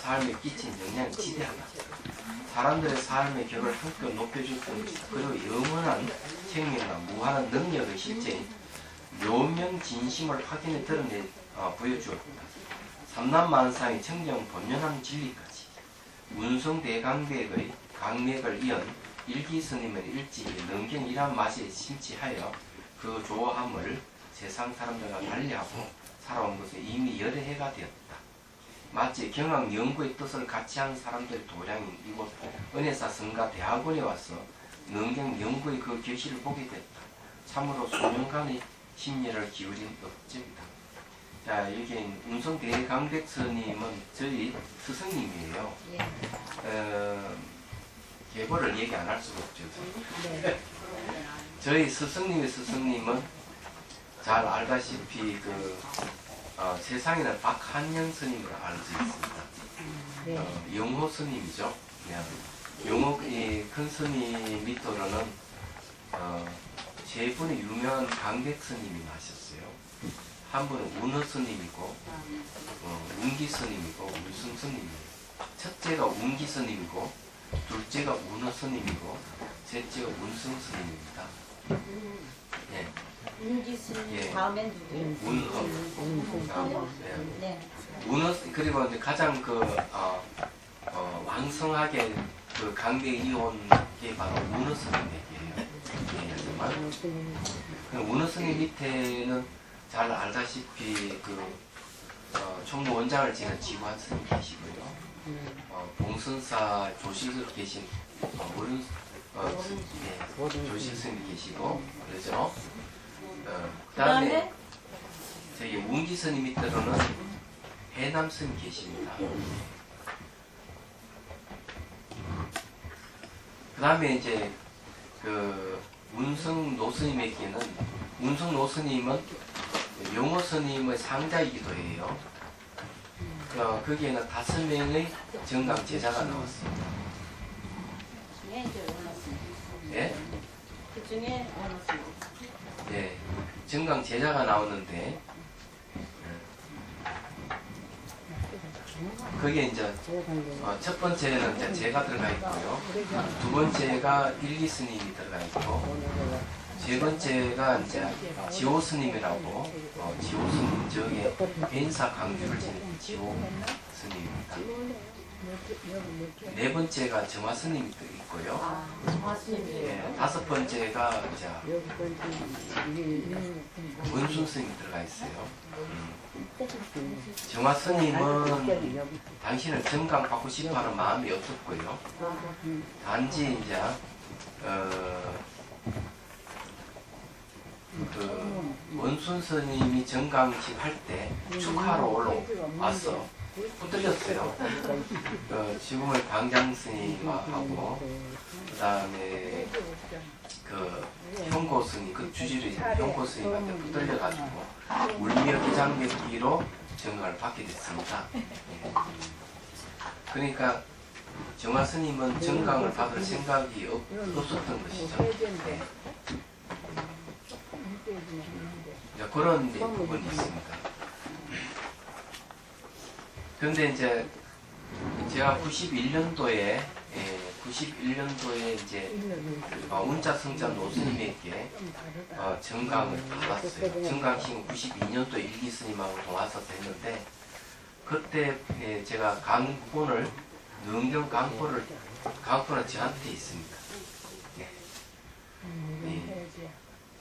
삶에 끼친 영향이 지대하다. 사람들의 삶의 격을 한껏 높여줄 뿐이다. 그리고 영원한 생명과 무한한 능력의 실제인 묘명진심을 확인해 보여주었다. 삼남만상의 청정 본연한 진리까지 운성대강백의 강맥을 이은 일기스님의 일지에 능경이란 맛에 심취하여 그 조함을 세상 사람들과 달리하고 살아온 것은 이미 여러 해가 되었다. 마치 경학 연구의 뜻을 같이 한 사람들의 도량인 이곳 은혜사 성가 대학원에 와서 능경 연구의 그 결실을 보게 됐다. 참으로 수년간의 심려를 기울인 업적이다. 자, 여기 운성 대강백 스님은 저희 스승님이에요. 계보를 얘기 안 할 수가 없죠. 저희 스승님의 스승님은 잘 알다시피 세상에는 박한영 스님으로 알려져 있습니다. 영호 스님이죠. 영호 큰 스님 밑으로는 세 분의 유명한 강백 스님이 나셨어요. 한 분은 운허 스님이고, 운기 스님이고, 울승 스님이에요. 첫째가 운기 스님이고, 둘째가 운허 스님이고, 셋째가 운승 스님입니다. 예. 운기 스님 예. 다음엔 누구예요? 운허. 네. 운허 그리고 이제 가장 왕성하게 강백에 이어온 게 바로 운허 스님에게예요. 운허 스님 밑에는 잘 알다시피 총무 원장을 지낸 지관 스님 계시고요. 봉선사 조실을 계신 조실 스님 계시고 그러죠. 그다음에 저희 운기 스님 밑으로는 해남 스님 계십니다. 그다음에 이제 운성 노스님에게는 운성 노스님은 용호 스님의 상자이기도 해요. 거기에는 5명의 정강 제자가 나왔습니다. 예? 그 중에 원하십니다. 네, 정강 제자가 나오는데 거기에 이제 첫 번째는 이제 제가 들어가 있고요. 두 번째가 일기 스님이 들어가 있고, 세 번째가 이제 지호 스님이라고 지호 스님 저게 벤사 강주를 지닌 지호 스님입니다. 네 번째가 정화 스님이 있고요. 예, 다섯 번째가 이제 원순 스님이 들어가 있어요. 정화 스님은 당신을 정강 받고 싶어하는 마음이 없었고요. 단지 이제 원순 스님이 정강식 할 때 축하하러 올라와서 붙들렸어요. 지금의 광장 스님하고 그다음에 형고 스님, 주지의 형고 스님한테 붙들려가지고 울며 기장맥기로 정강을 받게 됐습니다. 그러니까 정화 스님은 정강을 받을 생각이 없었던 것이죠. 네. 그런 부분이 있습니다. 그런데 이제 제가 91년도에 이제 운자성자 노스님에게 정강을 받았어요. 정강식은 92년도에 일기스님하고 동화서도 했는데 그때 제가 강본을 능경 강본은 저한테 있습니다.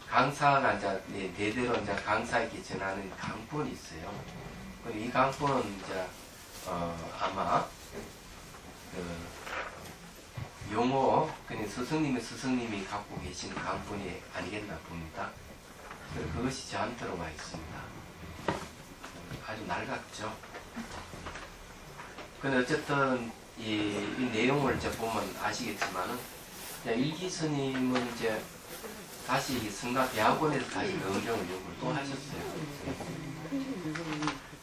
강사가 이제 대대로 이제 강사에게 전하는 강본이 있어요. 이 강본은 이제 아마 용호 스승님의 스승님이 갖고 계신 강본이 아니겠나 봅니다. 그것이 저한테로 와 있습니다. 아주 낡았죠. 근데 어쨌든 이 내용을 이제 보면 아시겠지만은 일기 스님은 이제 다시 성가 대학원에서 다시 능경을 연구를 또 하셨어요.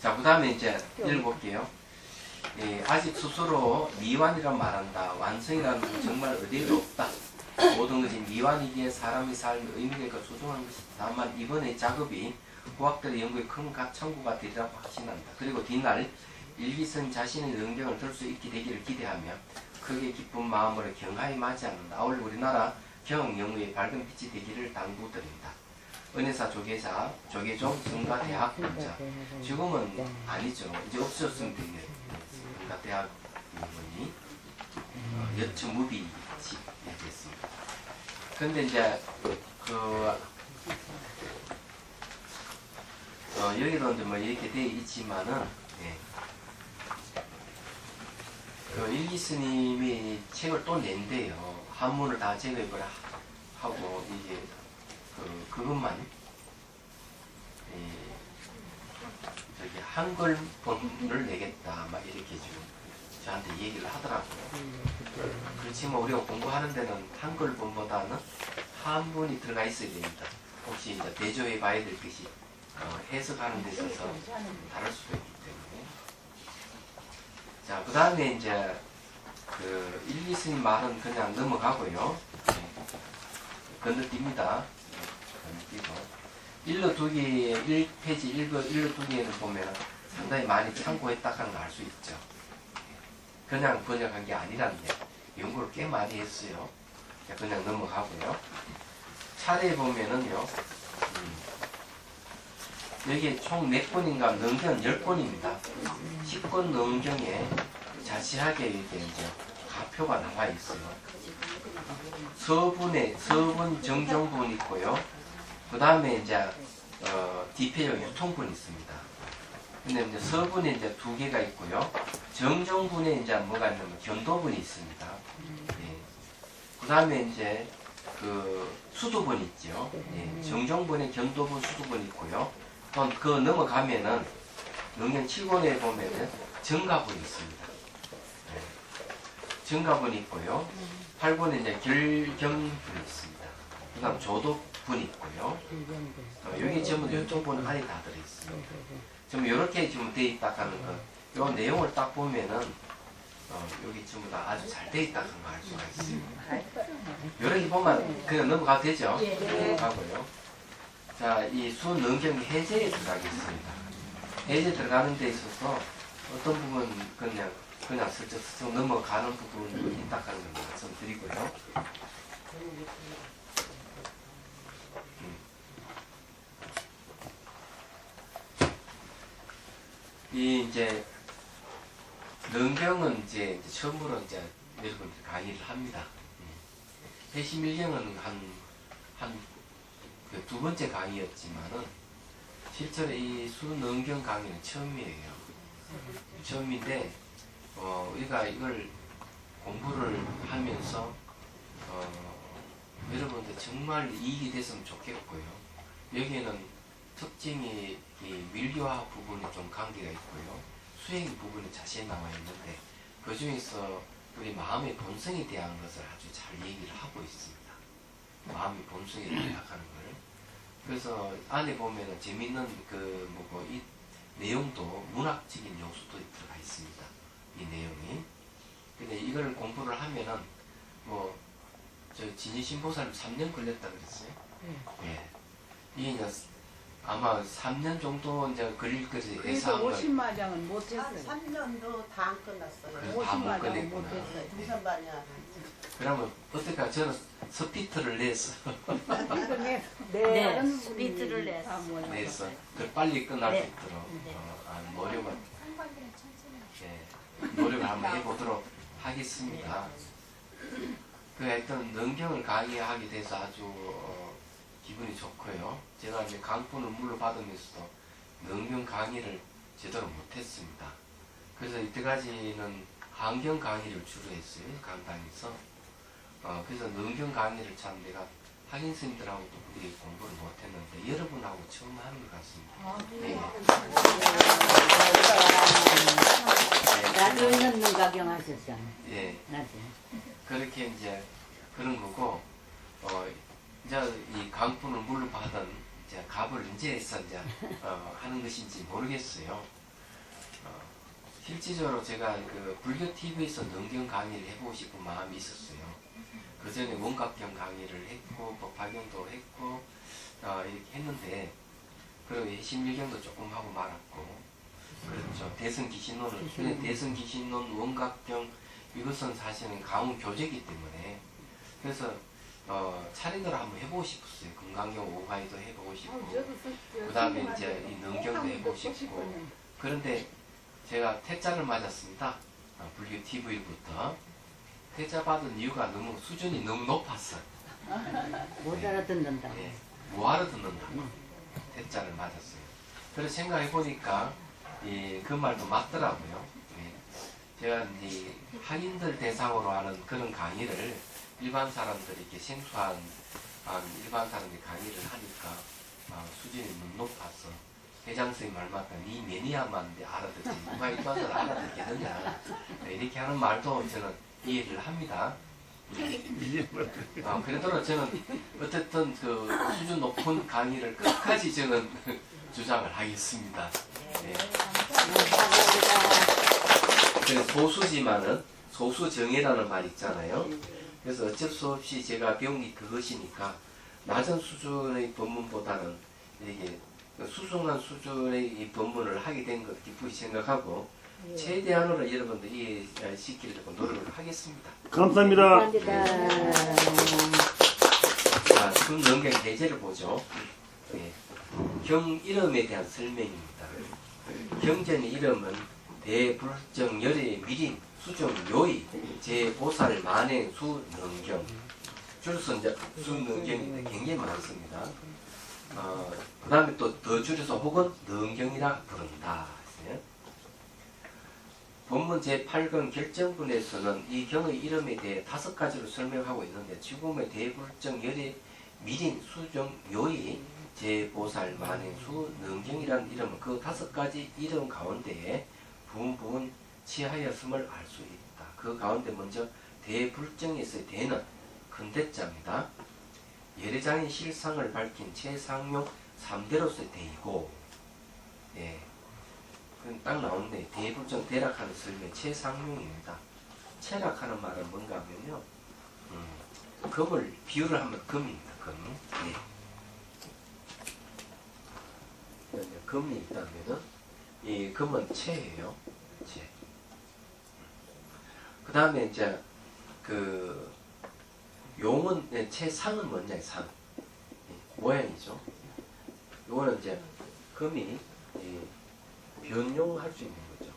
자, 그 다음에 이제 읽어볼게요. 아직 스스로 미완이란 말한다. 완성이라는 것은 정말 어디에도 없다. 모든 것이 미완이기에 사람의 삶의 의미가 있고 소중한 것이다. 다만 이번의 작업이 후학들의 연구에 큰 참고가 되리라고 확신한다. 그리고 뒷날 일기스님 자신의 능경을 들 수 있게 되기를 기대하며 크게 기쁜 마음으로 경하에 맞이하는다. 아울러 우리나라 경영의 밝은 빛이 되기를 당부드립니다. 은혜사 조계자, 조계종 성가대학원자. 지금은 아니죠. 이제 없어졌으면 되겠어요. 성가대학원이 여초무비 됐습니다. 근데 이제 여기도 이제 뭐 이렇게 되어 있지만은 그 일기 스님이 책을 또 낸대요. 한문을 다 제거해버려 하고 이제 그것만 저기 한글본을 내겠다 막 이렇게 지금 저한테 얘기를 하더라고요. 그렇지만 우리가 공부하는 데는 한글본보다는 한문이 들어가 있어야 됩니다. 혹시 이제 대조해 봐야 될 것이 해석하는 데 있어서 다를 수도 있기 때문에. 자, 그 다음에 이제 그 일기 스님 말은 그냥 넘어가고요. 건너뜁니다. 건너뛰고. 일러 두 개의 1페이지 일러 두 개는 보면 상당히 많이 참고했다 하는 걸 알 수 있죠. 그냥 번역한 게 아니란데 연구를 꽤 많이 했어요. 그냥 넘어가고요. 차례 보면은요. 여기 총 4권인가 능경 10권입니다. 10권 능경에 자세하게 이렇게 이제 가표가 나와 있어요. 서분 정정분 있고요. 그 다음에 이제 디페어 유통분이 있습니다. 근데 이제 서분에 이제 2개가 있고요. 정정분에 이제 뭐가 있냐면 견도분이 있습니다. 예. 그 다음에 이제 그 수두분 있죠. 예. 정정분에 견도분, 수두분 있고요. 또 그 넘어가면은 능경 7권에 보면은 정가분이 있습니다. 예. 정가분이 있고요. 8권에 이제 결경분이 있습니다. 그 다음 조도분이 있고요. 여기 전부 유통분 안에 다 들어있어요. 지금 이렇게 지금 돼 있다 하는 거, 요 내용을 딱 보면은 여기 전부 다 아주 잘 돼 있다 하는 거 알 수가 있어요. 이렇게 보면 그냥 넘어가도 되죠? 넘어가고요. 자, 이 수능경 해제에 들어가겠습니다. 해제 들어가는 데 있어서 어떤 부분 그냥 슬쩍 넘어가는 부분이 있다 하는 걸 말씀드리고요. 이 이제 능경은 이제 처음으로 이제 여러분들 강의를 합니다. 해심일경은 그 2번째 강의였지만은 실제로 이 수능경 강의는 처음이에요. 처음인데 우리가 이걸 공부를 하면서 여러분들 정말 이익이 됐으면 좋겠고요. 여기에는 특징이 이 밀교화 부분이 좀 관계가 있고요. 수행 부분이 자세히 나와 있는데 그 중에서 우리 마음의 본성에 대한 것을 아주 잘 얘기를 하고 있습니다. 마음의 본성에 대학하는 걸. 그래서 안에 보면은 재밌는 이 내용도 문학적인 요소도 들어가 있습니다. 이 내용이. 근데 이걸 공부를 하면은 저 진희신보살님 3년 걸렸다 그랬어요. 예. 이게 이제 아마 3년 정도 이제 걸릴 것이 그래서 50마장은 못했어요. 3년도 다 안 끝났어요. 그래서 다 못 50마장은 끝냈구나. 못했어요. 무슨 반이야? 그러면 어떨까? 저는 서피트를 내서 네, 스피트를 냈어. 내서 더 빨리 끝날 수 네. 있도록 네. 노력을 노력을 한번 해보도록 하겠습니다. 그 하여튼 능경을 강의하게 돼서 아주 기분이 좋고요. 제가 이제 강권을 물러받으면서도 능경 강의를 제대로 못했습니다. 그래서 이때까지는 한경 강의를 주로 했어요. 강당에서. 그래서 능경 강의를 참 내가 학인 스님들하고도 우리 공부를 못했는데 여러분하고 처음 하는 것 같습니다. 나중에는 눈가경 하셨잖아. 예. 나중에. 그렇게 이제 그런 거고, 이제 이 강권을 물러받은 이제 갑을 이제서 이제 하는 것인지 모르겠어요. 실질적으로 제가 그 불교 TV에서 능경 강의를 해보고 싶은 마음이 있었어요. 그 전에 원각경 강의를 했고, 법화경도 했고, 이렇게 했는데, 그리고 해심일경도 조금 하고 말았고, 그렇죠. 대승 기신론은 근데 대승 기신론 원각경 이것은 사실은 강원 교재이기 때문에 그래서 차례대로 한번 해보고 싶었어요. 금강경 오가이도 해보고 싶고 그 다음에 이제 이 능경도 해보고 싶고 그런데 제가 퇴짜를 맞았습니다. 불교 TV부터 퇴짜 받은 이유가 너무 수준이 너무 높았어. 못 알아듣는다. 예, 뭐하러 듣는다. 퇴짜를 맞았어요. 그래서 생각해 보니까 그 말도 맞더라고요. 예. 제가 이제 학인들 대상으로 하는 그런 강의를 일반 사람들이 이렇게 생소한 일반 사람들이 강의를 하니까 수준이 너무 높아서 회장 선생님 말 맞다면 이 매니아만 알아듣지 누가 일반 사람 알아듣겠느냐 이렇게 하는 말도 저는 이해를 합니다. 그래도 저는 어쨌든 그 수준 높은 강의를 끝까지 저는 주장을 하겠습니다. 네. 그래서 소수지만은 소수정예라는 말 있잖아요. 그래서 어쩔 수 없이 제가 배운 게 그것이니까 낮은 수준의 법문보다는 이게 수승한 수준의 이 법문을 하게 된 것 기쁘게 생각하고 최대한으로 여러분들 이해시키려고 노력을 하겠습니다. 감사합니다. 자, 순능경 대제를 보죠. 네. 경 이름에 대한 설명입니다. 경전의 이름은 대불정열의 미림 수정 요의 제보살 만행 수능경 줄여서 이제 수능경인데 굉장히 많습니다. 그 다음에 또 더 줄여서 혹은 능경이라 부른다. 본문 제8권 결정문에서는 이 경의 이름에 대해 5가지로 설명하고 있는데 지금의 대불정 열의 미림 수정 요의 제보살 만행수 능경이라는 이름은 그 5가지 이름 가운데에 부분 취하였음을 알 수 있다. 그 가운데 먼저 대불정에서의 대는 큰 대자입니다. 예례장의 실상을 밝힌 최상용 3대로서의 대이고 예. 딱 나오는데 대불정 대락하는 설명 최상용입니다. 체락하는 말은 뭔가 하면요. 금을 비유를 하면 금입니다. 금. 예. 금이 있다면은 이 금은 체예요. 체. 그 다음에 이제 그 용은 체상은 뭐냐 상. 모양이죠. 요거는 이제 금이 변용할 수 있는 거죠.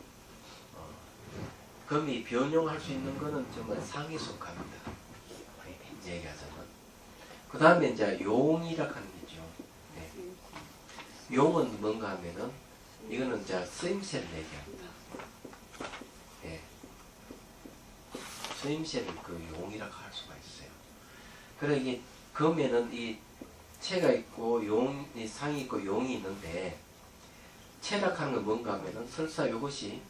금이 변용할 수 있는 거는 정말 상에 속합니다. 얘기하자면. 그 다음에 이제 용이라 하는 거죠. 네. 용은 뭔가 하면은 이거는 이제 쓰임새를 얘기합니다. 예. 쓰임새를 그 용이라고 할 수가 있어요. 그래 이게 금에는 이 체가 있고 용이 상이 있고 용이 있는데 체락하는 건 뭔가 하면은 설사 이것이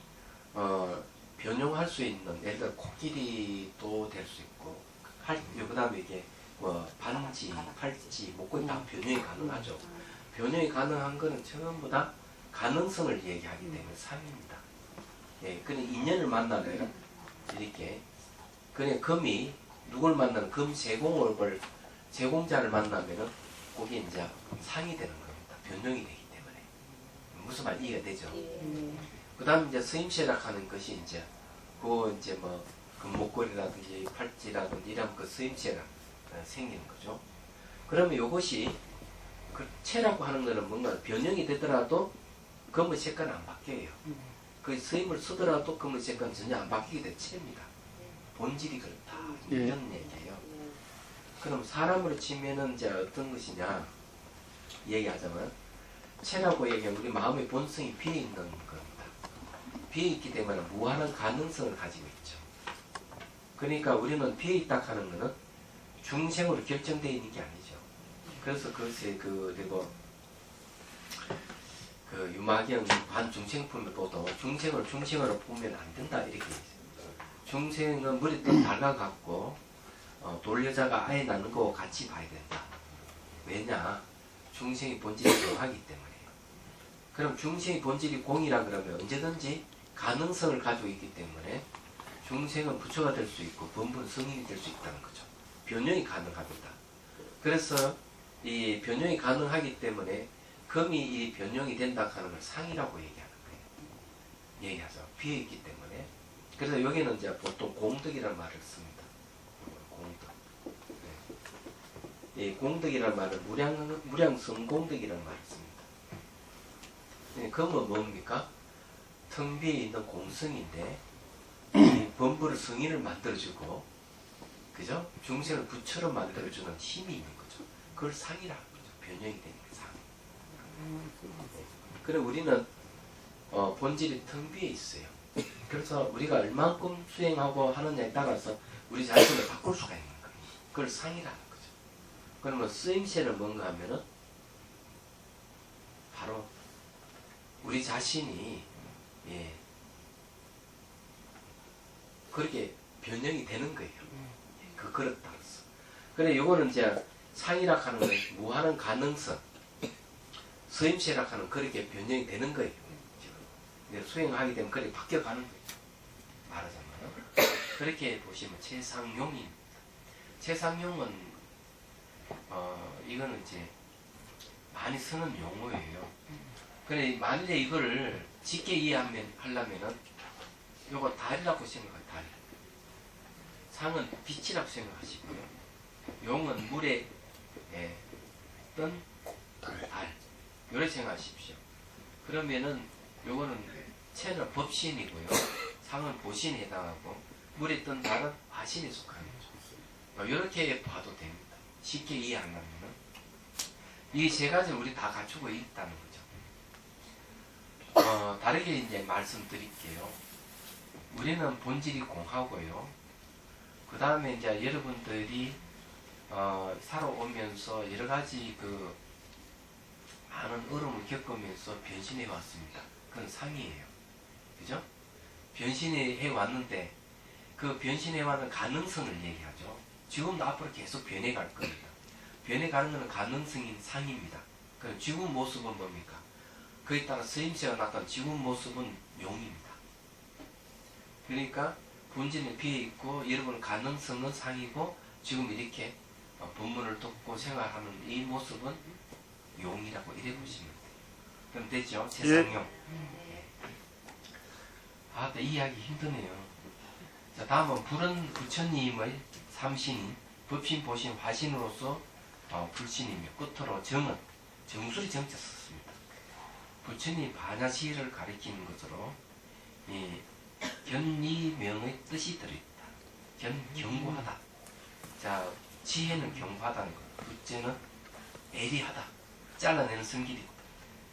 변용할 수 있는 예를 들어 코끼리도 될 수 있고 그 다음에 이게 뭐 반지, 팔찌, 목걸이 다 변형이 가능하죠. 변형이 가능한 거는 전부 다 가능성을 얘기하기 때문에 상입니다. 예, 그래 인연을 만나면 이렇게 그래 금이 누굴 만나면 금 제공자를 만나면은 그게 이제 상이 되는 겁니다. 변형이 되기 때문에 무슨 말 이해가 되죠. 그 다음 이제 스임새락 하는 것이 이제 그 이제 뭐 금목걸이라든지 팔찌라든지 이런 그 스임새락 생기는 거죠. 그러면 이것이 그 체라고 하는 거는 뭔가 변형이 되더라도 금의 색깔은 안 바뀌어요. 그 스임을 쓰더라도 금의 색깔은 전혀 안 바뀌게 된 체입니다. 본질이 그렇다. 이런 얘기예요. 그럼 사람으로 치면은 이제 어떤 것이냐 얘기하자면 체라고 얘기하면 우리 마음의 본성이 비어 있는 겁니다. 비어 있기 때문에 무한한 가능성을 가지고 있죠. 그러니까 우리는 비어 있다 하는 것은 중생으로 결정되어 있는 게 아니죠. 그래서 그것이 그리고 그 유마경 반중생품을 보도 중생을 중생으로 보면 안 된다 이렇게 있어요. 중생은 머리도 달가갖고 돌여자가 아예 나는 거와 같이 봐야 된다. 왜냐? 중생의 본질이 공하기 때문에. 그럼 중생의 본질이 공이라 그러면 언제든지 가능성을 가지고 있기 때문에 중생은 부처가 될 수 있고 번분 성인이 될 수 있다는 거죠. 변형이 가능합니다. 그래서 이 변형이 가능하기 때문에 금이 이 변형이 된다 하는 걸 상이라고 얘기하는 거예요. 얘기하죠. 비어있기 때문에. 그래서 여기는 이제 보통 공덕이라는 말을 씁니다. 공덕. 네. 이 공덕이라는 말은 무량성공덕이라는 말을 씁니다. 네, 그건 뭡니까? 텅 비어 있는 공성인데 이 범부를 성인을 만들어주고, 그죠? 중생을 부처로 만들어주는 힘이 있는 거죠. 그걸 상이라고 하죠. 변형이 되는 게 상. 그래 우리는 본질이 텅 비어 있어요. 그래서 우리가 얼만큼 수행하고 하느냐에 따라서 우리 자신을 바꿀 수가 있는 거예요. 그걸 상이라는 거죠. 그러면 쓰임새는 뭔가 하면은 바로 우리 자신이 그렇게 변형이 되는 거예요. 그렇다면서. 그래 요거는 이제 상이라 하는 건 무한한 가능성, 서임새라 하는 그렇게 변형이 되는 거예요. 지금 수행하게 되면 그렇게 바뀌어가는 거예요. 말하자면 그렇게 보시면 최상용입니다. 최상용은 이거는 이제 많이 쓰는 용어예요. 그래 만일에 이거를 쉽게 이해하려면은 요거 달이라고 생각해요. 달. 상은 빛이라고 생각하시고요. 용은 물에 뜬 달. 요렇게 생각하십시오. 그러면은 요거는 채는 법신이고요. 상은 보신에 해당하고 물에 뜬 달은 화신에 속하는 거죠. 요렇게 봐도 됩니다. 쉽게 이해하려면은 이 세 가지를 우리 다 갖추고 있다는 거죠. 다르게 이제 말씀드릴게요. 우리는 본질이 공하고요. 그 다음에 이제 여러분들이 살아오면서 여러 가지 그 많은 어려움을 겪으면서 변신해 왔습니다. 그건 상이에요. 그죠? 변신해 왔는데 그 변신해 왔는 가능성을 얘기하죠. 지금도 앞으로 계속 변해갈 겁니다. 변해가는 것은 가능성인 상입니다. 그럼 지금 모습은 뭡니까? 그에 따라 서임새가 나타난 지금 모습은 용입니다. 그러니까 본질은 비어있고 여러분 가능성은 상이고 지금 이렇게 법문을 듣고 생활하는 이 모습은 용이라고 이래 보시면 돼요. 그럼 됐죠? 최상용. 아, 이해하기 힘드네요. 자, 다음은 불은 부처님의 삼신인 법신, 보신, 화신으로서 불신이며 끝으로 정은 정술이 정자 썼습니다. 부처님 반야시를 가리키는 것으로 이 견이명의 뜻이 들어있다. 경고하다. 자, 지혜는 경고하다는 것. 둘째는 애리하다. 잘라내는 성질이 있다.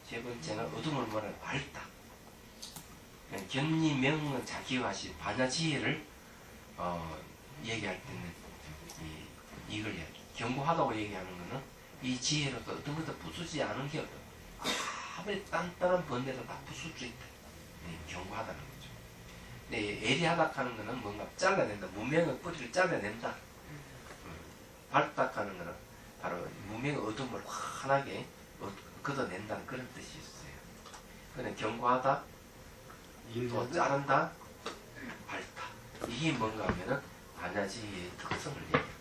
세 번째는 어둠을 몰아내는 밝다. 견이명은 자기가 하신 반야지혜를 얘기할 때는 이걸 경고하다고 얘기하는 것은 이 지혜로도 어떤 것도 부수지 않은 게 아무리 단단한 번뇌도 다 부술 수 있다. 경고하다는 거죠. 애리하다 하는 것은 뭔가 잘라낸다. 문명의 뿌리를 잘라낸다. 밝다 하는 것은 바로 문명의 어둠을 환하게 걷어낸다는 그런 뜻이 있어요. 그는 경고하다, 또 자른다, 밝다. 이게 뭔가 하면은 반야지혜의 특성을 얘기합니다.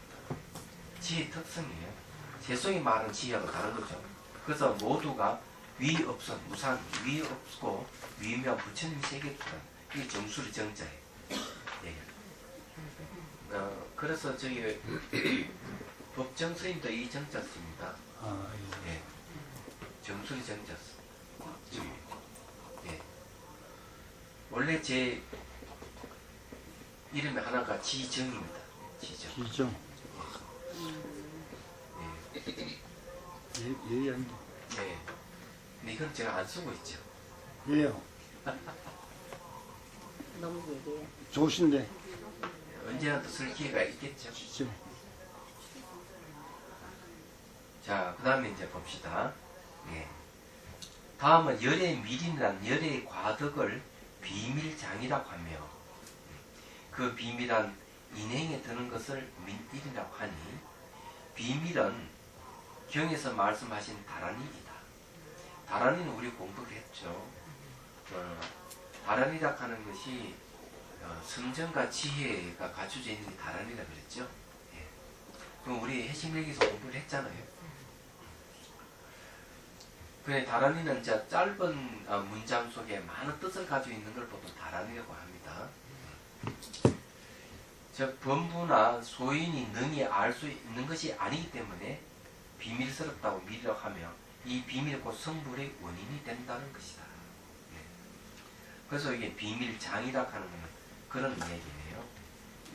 지혜의 특성이에요. 세속이 말하는 지혜하고 다른 거죠. 그래서 모두가 위 없어 무상, 위 없고 위명 부처님 세계투란 이게 정수리 정자예요. 예. 그래서 저기 법정 스님도 이 정자 씁니다. 예. 정수리 정자 씁. 예. 원래 제 이름이 하나가 지정입니다. 지정. 지정. 예의한. 네. 근데 이건 제가 안 쓰고 있죠. 예요. 너무 얘기해. 좋으신데. 언제나 또 쓸 기회가 있겠죠. 지정. 자, 그 다음에 이제 봅시다. 예. 다음은 열의 미림이란 열의 과덕을 비밀장이라고 하며 그 비밀한 인행에 드는 것을 민일이라고 하니 비밀은 경에서 말씀하신 다란이이다. 다란이는 우리 공부했죠. 다란이라 하는 것이 성정과 지혜가 갖춰져 있는 게 다란이라 그랬죠. 예. 그럼 우리 해심일기에서 공부를 했잖아요. 그래 다란이는 이제 짧은 문장 속에 많은 뜻을 가지고 있는 걸 보통 다란이라고 합니다. 즉 범부나 소인이 능히 알 수 있는 것이 아니기 때문에 비밀스럽다고 미리라고 하며 이 비밀이 곧 성불의 원인이 된다는 것이다. 네. 그래서 이게 비밀장이라고 하는 것은 그런 얘기네요.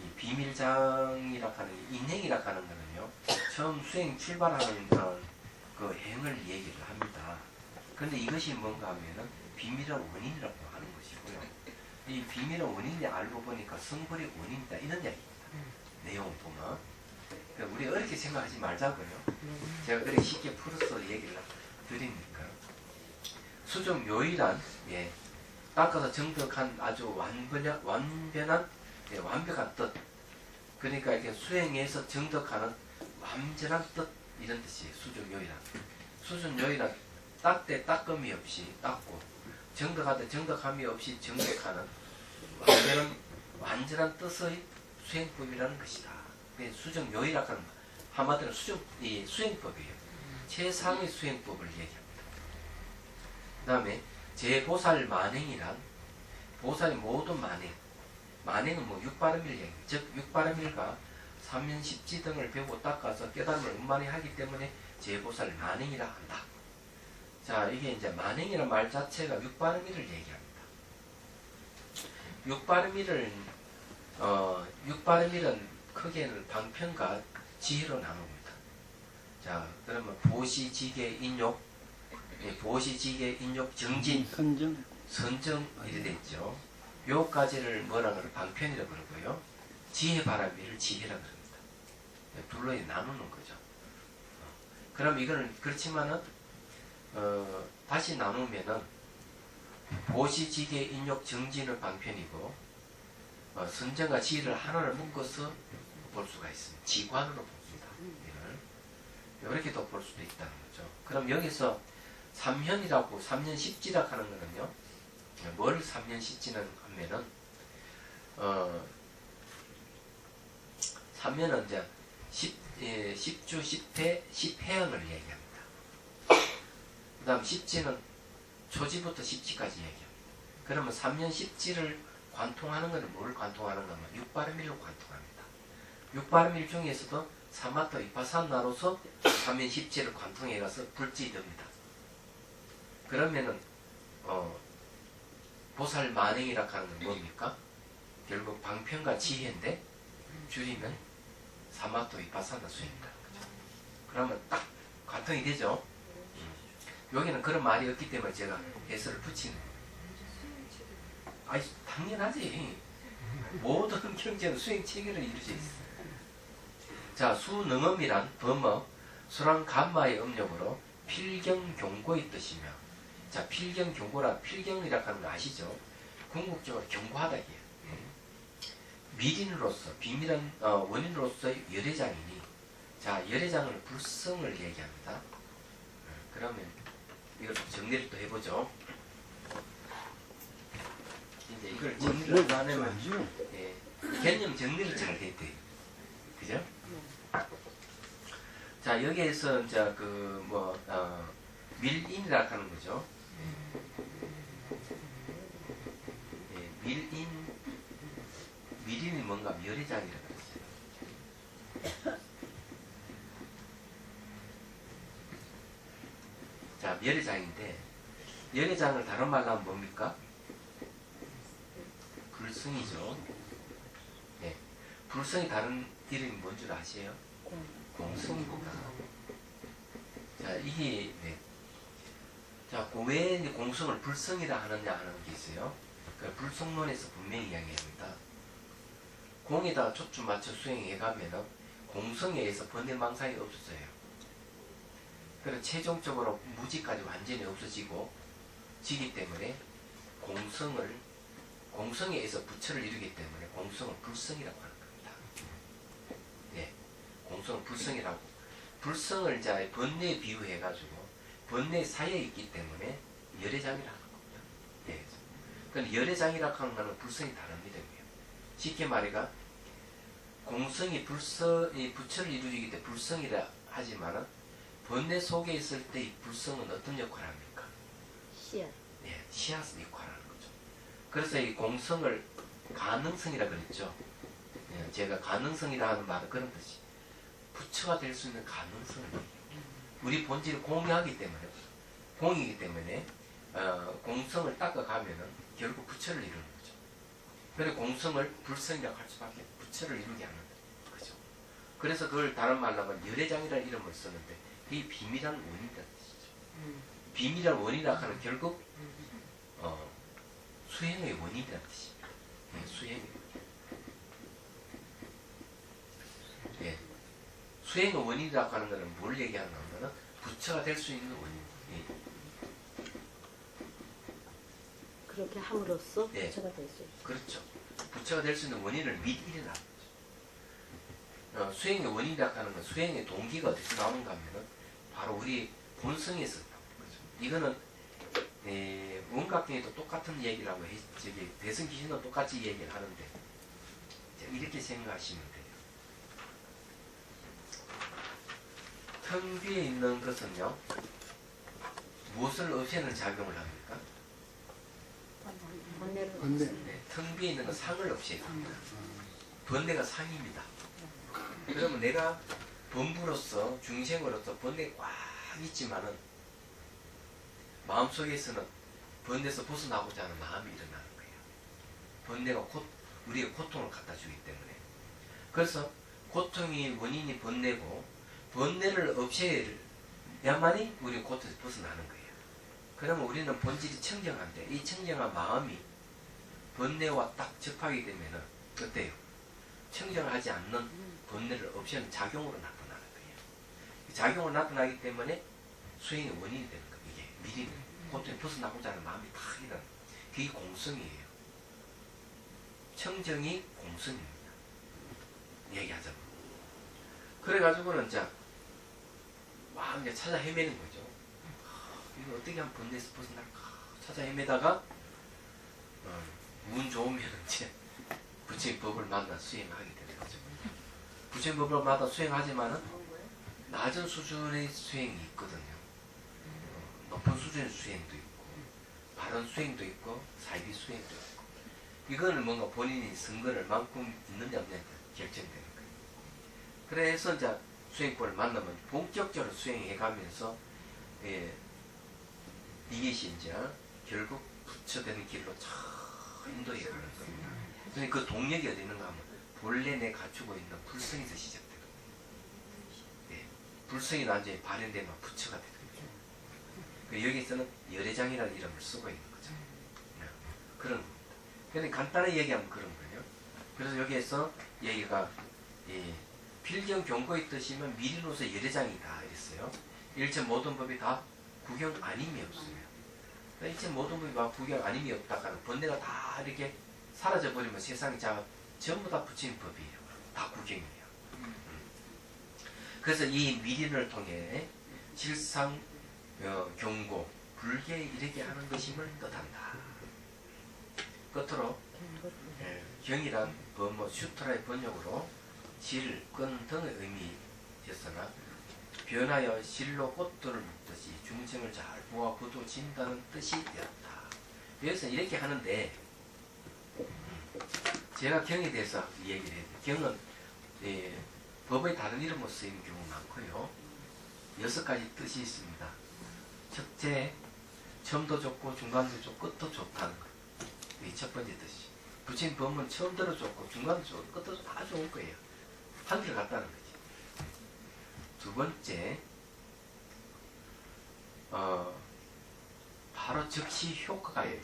이 비밀장이라고 하는 인행이라고 하는 것은요 처음 수행 출발하는 그 행을 얘기를 합니다. 그런데 이것이 뭔가 하면은 비밀의 원인이라고 하는 것이고요. 이 비밀의 원인을 알고 보니까 성불의 원인이다 이런 이야기입니다. 내용을 보면 그러니까 우리 어렵게 생각하지 말자고요. 제가 그렇게 쉽게 풀어서 얘기를 드리니까 수정 요일한 닦아서 정덕한 아주 완변한 완벽한 뜻 그러니까 이렇게 수행해서 정덕하는 완전한 뜻 이런 뜻이에요. 수정 요일한 수정 요일한 닦되 닦음이 없이 닦고 정덕하되 정덕함이 없이 정덕하는 완전한 뜻의 수행법이라는 것이다. 수정 요일이라고 하는 한마디로 이 수행법이에요. 최상의 수행법을 얘기합니다. 그 다음에 제보살 만행이란 보살의 모든 만행은 뭐 육바름일 얘기예요. 즉 육바름일과 삼면십지 등을 배우고 닦아서 깨달음을 음만히 하기 때문에 제보살 만행이라 한다. 자, 이게 이제 만행이라는 말 자체가 육바름일을 얘기합니다. 육바름일은 크게는 방편과 지혜로 나눕니다. 자, 그러면 보시지계 인욕, 보시지계 인욕 정진, 선정 이렇게 돼 있죠. 요까지를 뭐라 그러 방편이라고 그러고요. 지혜바람일을 지혜라 그럽니다. 둘로 나누는 거죠. 그럼 이거는 그렇지만은 다시 나누면은 보시지계 인욕 정진은 방편이고 선정과 지혜를 하나를 묶어서 볼 수가 있습니다. 지관으로 봅니다. 이렇게도 볼 수도 있다는 거죠. 그럼 여기서 삼현이라고 삼년십지라고 하는 거는요. 뭘 삼년십지는 하면은 삼년은 이제 10주 10회 10회연을 얘기합니다. 그 다음 십지는 초지부터 십지까지 얘기합니다. 그러면 삼년 십지를 관통하는 것은 뭘 관통하는 거면 육바름일로 관통합니다. 육바름일 중에서도 사마토 이파산나로서 삼년 십지를 관통해 가서 불지됩니다. 그러면은 보살 만행이라고 하는 건 뭡니까? 결국 방편과 지혜인데 줄이면 사마토 이파산나 수행이다. 그러면 딱 관통이 되죠. 여기는 그런 말이 없기 때문에 제가 해설을 붙이는 거예요. 아니 당연하지. 모든 경제는 수행 체계로 이루어져 있어. 자, 수능엄이란 범어, 수랑 감마의 음력으로 필경경고의 뜻이며, 자, 필경경고라 필경이라고 하는 거 아시죠? 궁극적으로 경고하다 이게. 미린으로서 비밀한 원인으로서의 열애장이니, 자, 열애장을 불성을 얘기합니다. 그러면 이걸 정리를 또 해보죠. 이제 이걸 정리를 하려면 개념 정리를 잘 해야 돼. 그죠? 자, 여기에서 이제 밀인이라고 하는 거죠. 밀인이 뭔가 열애장이라고 했어요. 자, 열애장인데 열애장을 다른 말로 하면 뭡니까? 불성이죠. 네. 불성이 다른 이름이 뭔 줄 아세요? 공성입니다. 자, 이게 자, 왜 공성을 불성이라 하느냐 하는 게 있어요. 그 불성론에서 분명히 이야기합니다. 공에다가 초점 맞춰 수행해 가면은 공성에 의해서 번뇌망상이 없어져요. 그래서 최종적으로 무지까지 완전히 없어지고 지기 때문에 공성에 의해서 부처를 이루기 때문에 공성을 불성이라고 하는 겁니다. 네, 공성을 불성이라고. 불성을 이제 번뇌에 비유해 가지고 번뇌 사이에 있기 때문에 열애장이라고 하는 겁니다. 네. 그럼 열애장이라고 하는 것은 불성이 다른 이름이에요. 쉽게 말해가 공성이 부처를 이루기 때문에 불성이라 하지만은 번뇌 속에 있을 때 이 불성은 어떤 역할을 합니까? 씨앗. 예, 씨앗 역할을 하는 거죠. 그래서 이 공성을 가능성이라 그랬죠. 예, 제가 가능성이라 하는 말은 그런 뜻이 부처가 될 수 있는 가능성을 우리 본질을 공유하기 때문에 공이기 때문에 공성을 닦아가면은 결국 부처를 이루는 거죠. 그래서 공성을 불성이라고 할 수밖에 부처를 이루게 하는 거죠. 그래서 그걸 다른 말로 하면 열애장이라는 이름을 썼는데 그게 비밀한 원인이라는 뜻이죠. 비밀한 원인이라고 하는 결국 수행의 원인이라는 뜻입니다. 예, 수행의 예. 수행의 원인이라고 하는 것은 뭘 얘기하는 거냐면 부처가 될 수 있는 원인. 예. 그렇게 함으로써 예. 부처가 될 수 있다. 그렇죠. 부처가 될 수 있는 원인을 미리 일어나는 거죠. 수행의 원인이라고 하는 건 수행의 동기가 어디서 나오는가 하면은 바로 우리 본성에서 나오는 거죠. 이거는 원각경에도 똑같은 얘기를 하고 저기 대승기신도 똑같이 얘기를 하는데 이렇게 생각하시면 돼요. 텅 비에 있는 것은요 무엇을 없애는 작용을 합니까? 번뇌를 번뇌. 네, 텅 비에 있는 건 상을 없애요. 번뇌가 상입니다. 그러면 내가 범부로서 중생으로서 번뇌가 꽉 있지만은 마음속에서는 번뇌에서 벗어나고자 하는 마음이 일어나는 거예요. 번뇌가 우리의 고통을 갖다 주기 때문에. 그래서 고통이 원인이 번뇌고 번뇌를 없애야만이 우리 고통에서 벗어나는 거예요. 그러면 우리는 본질이 청정한데 이 청정한 마음이 번뇌와 딱 접하게 되면은 어때요? 청정하지 않는 번뇌를 없애는 작용으로 나타나는 거예요. 작용으로 나타나기 때문에 수행의 원인이 되는 거예요. 이게 미리는 고통에 벗어나고자 하는 마음이 탁 일어나는 그게 공성이에요. 청정이 공성입니다. 얘기하자면. 그래가지고는 이제 막 이제 찾아 헤매는 거죠. 이거 어떻게 하면 번뇌에서 벗어날까 찾아 헤매다가 운 좋으면 이제 부처의 법을 만나 수행하게 되는 거죠. 부처의 법을 만나 수행하지만은 낮은 수준의 수행이 있거든요. 높은 수준의 수행도 있고 바른 수행도 있고 사이비 수행도 있고 이거는 뭔가 본인이 선거를 만큼 있느냐 없느냐 결정되는 거예요. 그래서 이제 수행권을 만나면 본격적으로 수행해가면서 이것이 이제 결국 부처되는 길로 참 인도해 가는 겁니다. 근데 그 동력이 어디 있는가 하면 본래 내 갖추고 있는 불성에서 시작되거든요. 네. 불성이 나중에 발현되면 부처가 되거든요. 여기서는 열애장이라는 이름을 쓰고 있는 거죠. 네. 그런 겁니다. 근데 간단하게 얘기하면 그런 거예요. 그래서 여기에서 얘기가 필경 경고의 뜻이면 미리로서 열애장이다 이랬어요. 일체 모든 법이 다 구경 아님이 없어요. 일체 모든 법이 다 구경 아님이 없다가는 번뇌가 다 이렇게 사라져버리면 세상이 전부 다 부처님 법이에요. 다 구경이에요. 그래서 이 미린을 통해 실상 경고 불계에 이르게 하는 것임을 뜻한다. 끝으로 경이란 슈트라의 번역으로 질, 끈 등의 의미였으나 변하여 실로 꽃들을 묶듯이 중생을 잘 보아 부도진다는 뜻이 되었다. 여기서 이렇게 하는데 제가 경에 대해서 얘기를 해요. 경은 법의 다른 이름으로 쓰이는 경우가 많고요. 6가지 뜻이 있습니다. 첫째, 처음도 좋고 중간도 좋고 끝도 좋다는 것. 이게 첫 번째 뜻이. 부처님 법은 처음도 좋고 중간도 좋고 끝도 다 좋은 거예요. 한글 같다는 거지. 두 번째, 바로 즉시 효과가 해요.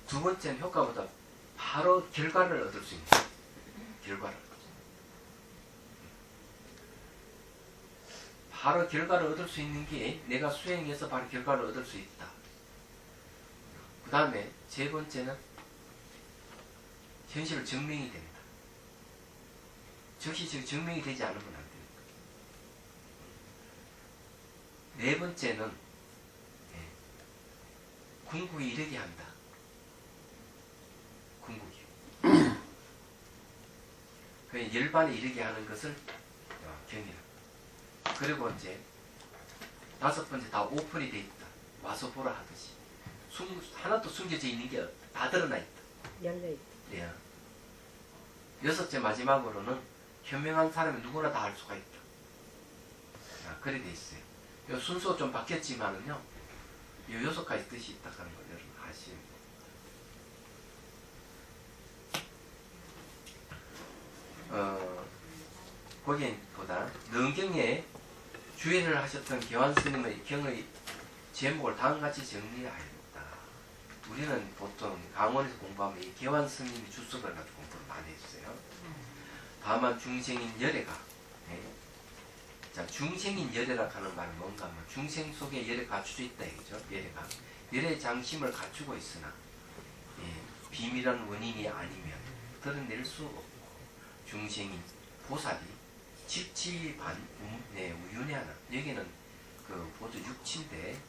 두 번째는 효과보다 바로 결과를 얻을 수 있는 결과를. 바로 결과를 얻을 수 있는 게 내가 수행해서 바로 결과를 얻을 수 있다. 그 다음에 세 번째는 현실을 증명이 됩니다. 즉시 증명이 되지 않으면 안 됩니다. 네 번째는 궁극에 이르게 한다. 궁극이. 그 열반에 이르게 하는 것을 경이는. 그리고 이제 다섯 번째 다 오픈이 돼 있다. 와서 보라 하듯이. 하나도 숨겨져 있는 게 다 드러나 있다. 열려있다. 예. 여섯째 마지막으로는 현명한 사람이 누구나 다 할 수가 있다. 그래 돼 있어요. 이 순서 좀 바뀌었지만은요, 이 여섯 가지 뜻이 있다는 걸 여러분 아시면 거기보다 능경에 주의를 하셨던 교환 스님의 경의 제목을 다음같이 정리하였다. 우리는 보통 강원에서 공부하면 이 교환 스님이 주석을 가지고 공부를 많이 했어요. 다만 중생인 열애가, 자, 중생인 열애라 하는 말은 뭔가 하면 중생 속에 열애가 갖춰져 있다 이거죠. 열애가 열애 장심을 갖추고 있으나 비밀한 원인이 아니면 드러낼 수 없고, 중생인 보살이 집치반 우윤회하나, 여기는 그 보도 육치인데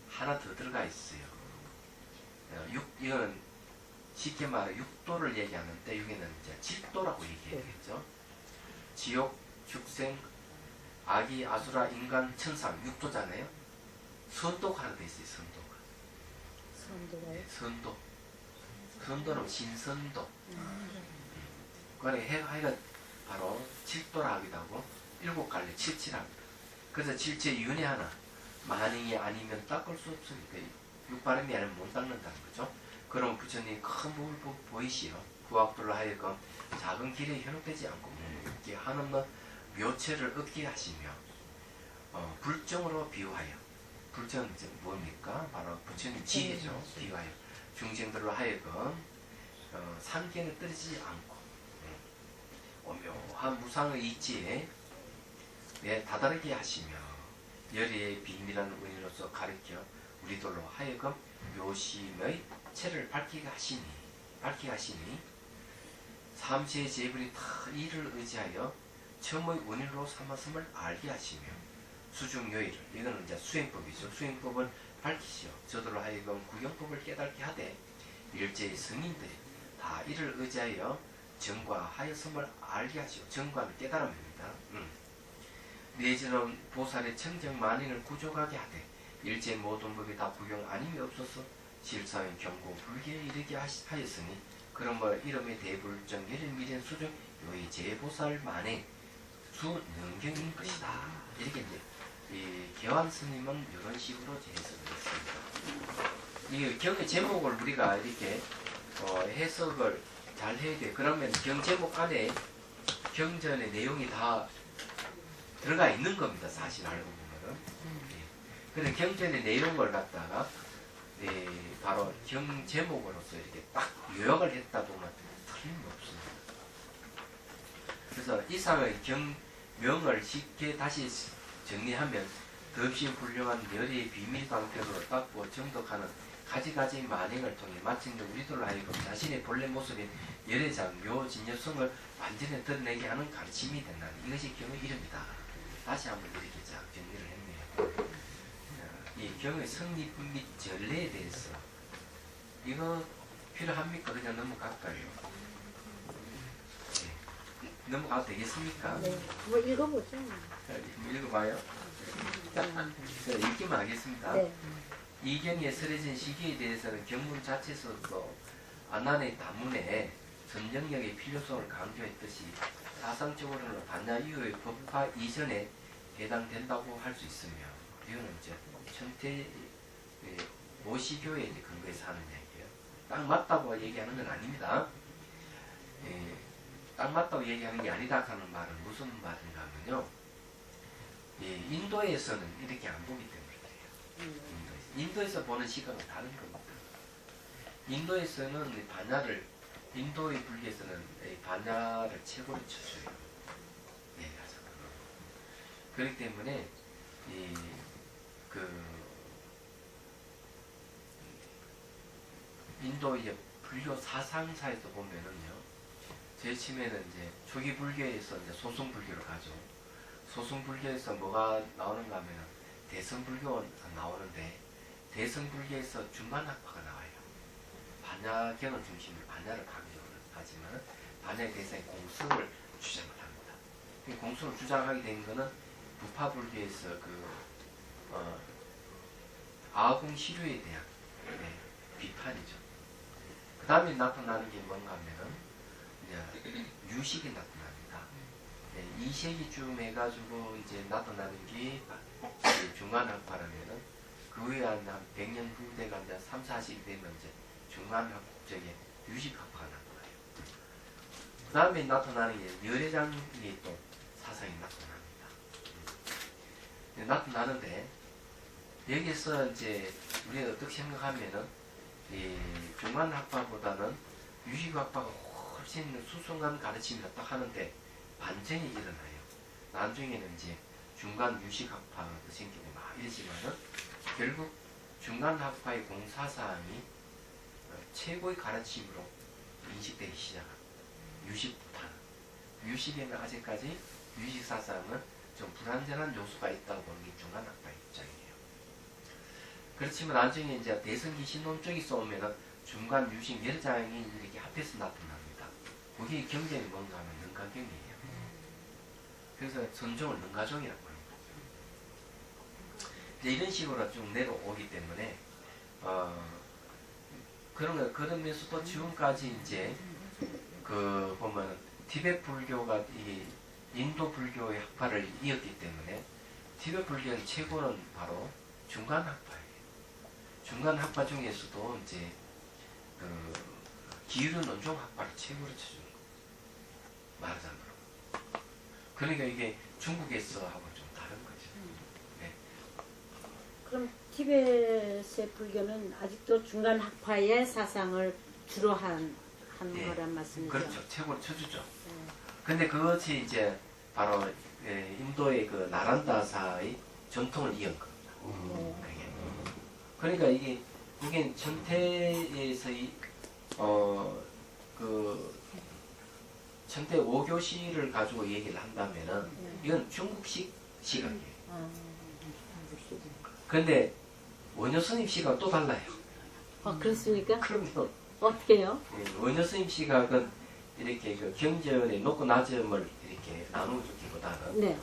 하나 더 들어가 있어요. 이거는 쉽게 말해 육도를 얘기하는데 여기는 이제 질도라고 얘기해야 되겠죠. 지옥, 축생, 아기, 아수라, 인간, 천상, 육도잖아요. 선도가 하나 돼 있어요. 선도가. 선도가요? 선도. 선도는 신선도. 그러니까 해가 바로 칠도라 하기도 하고 일곱 갈래 칠칠합니다. 그래서 칠체 윤회 하나 만행이 아니면 닦을 수 없으니까 육바람이 아니면 못 닦는다는 거죠. 그럼 부처님이 큰 법을 보이시어 구악도를 하여금 작은 길에 현혹되지 않고 묵묵히 한없는 묘체를 얻게 하시며 불정으로 비유하여, 불정은 이제 뭡니까? 바로 부처님 지혜죠. 비유하여 중생들로 하여금 상견에 떨어지지 않고 오묘한 무상의 이치에 다다르게 하시며 열의의 비밀한 원인으로서 가르쳐 우리들로 하여금 묘심의 체를 밝히게 하시니 삼세의 재불이 다 이를 의지하여 처음의 원인으로 삼았음을 알게 하시며 수중요의를, 이거는 이제 수행법이죠. 수행법을 밝히시어 저들로 하여금 구경법을 깨닫게 하되 일제의 성인들이 다 이를 의지하여 정과하였음을 알게 하시오. 정과는 깨달음입니다. 내지는 보살의 청정만인을 구족하게 하되 일제 모든 법이 다 부경 아님이 없어서 실사의 경고 불기에 이르게 하였으니 그러므로 이름의 대불정 열일미련 수중 요의 제보살 만행 수능경인 것이다. 이렇게 이제 이 개환 스님은 이런 식으로 해석을 했습니다. 이 경의 제목을 우리가 이렇게 해석을 잘 해야 돼. 그러면 경 제목 안에 경전의 내용이 다 들어가 있는 겁니다. 사실 알고 보면은. 그런데 경전의 내용을 갖다가 바로 경 제목으로서 이렇게 딱 요약을 했다 보면 틀림없습니다. 그래서 이상의 경명을 쉽게 다시 정리하면 더없이 훌륭한 열의 비밀 방편으로 닦고 정독하는 가지가지 만행을 통해 마침내 우리들로 하여금 자신의 본래 모습인 열애장 묘진여성을 완전히 드러내게 하는 가르침이 된다는 이것이 경의 이름이다. 다시 한번 이렇게 쫙 정리를 했네요. 이 경의 성립 및 전례에 대해서 이거 필요합니까? 그냥 넘어갈까요? 넘어가도 되겠습니까? 네. 뭐 읽어보죠. 읽어봐요. 읽기만 하겠습니다. 네. 이 경에 설해진 시기에 대해서는 경문 자체에서도 안난의 단문에 전정력의 필요성을 강조했듯이 사상적으로는 반야 이후의 법화 이전에 해당된다고 할 수 있으며, 이거는 이제 천태 모시교에 이제 근거해서 하는 얘기예요. 딱 맞다고 얘기하는 건 아닙니다. 딱 맞다고 얘기하는 게 아니다 하는 말은 무슨 말인가 하면요, 인도에서는 이렇게 안 보기 때문에 그래요. 인도에서 보는 시각은 다른 겁니다. 인도에서는 반야를, 인도의 불교에서는 반야를 최고로 쳐줘요. 그렇기 때문에 인도의 불교 사상사에서 보면은요, 제일 처음에는 이제 초기 불교에서 이제 소승 불교를 가죠. 소승 불교에서 뭐가 나오는가 하면 대성 불교가 나오는데, 대성 불교에서 중간학파가 나와요. 반야경을 중심으로 반야를 강조를 하지만 반야에 대해서 공성을 주장을 합니다. 이 공수를 주장하게 된 거는 부파불교에서 아공 시류에 대한 비판이죠. 그 다음에 나타나는 게 뭔가 하면은 이제 유식이 나타납니다. 2세기쯤 해가지고 이제 나타나는 게 중간학파라면은 그 후에 한 100년 후대가 이제 3, 40이 되면 이제 중간학 쪽에 유식학파가 나타나요. 그 다음에 나타나는 게 열애장의 또 사상이 나타납니다. 나타나는데 여기서 이제 우리가 어떻게 생각하면은 이 중간학파보다는 유식학파가 훨씬 수승한 가르침이라 딱 하는데 반전이 일어나요. 나중에는 이제 중간 유식학파가 생기고 막 이러지만은 결국 중간학파의 공사사항이 최고의 가르침으로 인식되기 시작합니다. 유식부터는. 유식에는 아직까지 유식사상은 좀 불완전한 요소가 있다고 보는 게 중간학파의 입장이에요. 그렇지만 나중에 이제 대성기 신론 쪽에서 오면은 중간 유식 열장이 이렇게 합해서 나타납니다. 그게 경전이 뭔가 하면 능가경이에요. 그래서 선종을 능가종이라고 합니다. 이제 이런 식으로 쭉 내려오기 때문에 그러면서도 지금까지 이제 그 보면 티베트 불교가 이 인도 불교의 학파를 이었기 때문에 티베트 불교의 최고는 바로 중간 학파예요. 중간 학파 중에서도 이제 그 기율 논종 학파를 최고로 쳐주는 거 말하자면. 그러니까 이게 중국에서 하고 좀 다른 거죠. 네. 그럼 티베트의 불교는 아직도 중간 학파의 사상을 주로 한 네. 거란 말씀이죠? 그렇죠. 최고로 쳐주죠. 네. 근데 그것이 이제 바로 인도의 그 나란다사의 전통을 이은 겁니다. 그게. 그러니까 이게 천태에서의 천태 5교시를 가지고 얘기를 한다면은 이건 중국식 시각이에요. 그런데 원효 스님 시각은 또 달라요. 그렇습니까? 그럼요. 어떻게요? 원효 스님 시각은 이렇게 그 경전의 높고 낮음을 이렇게 나누기보다는 네.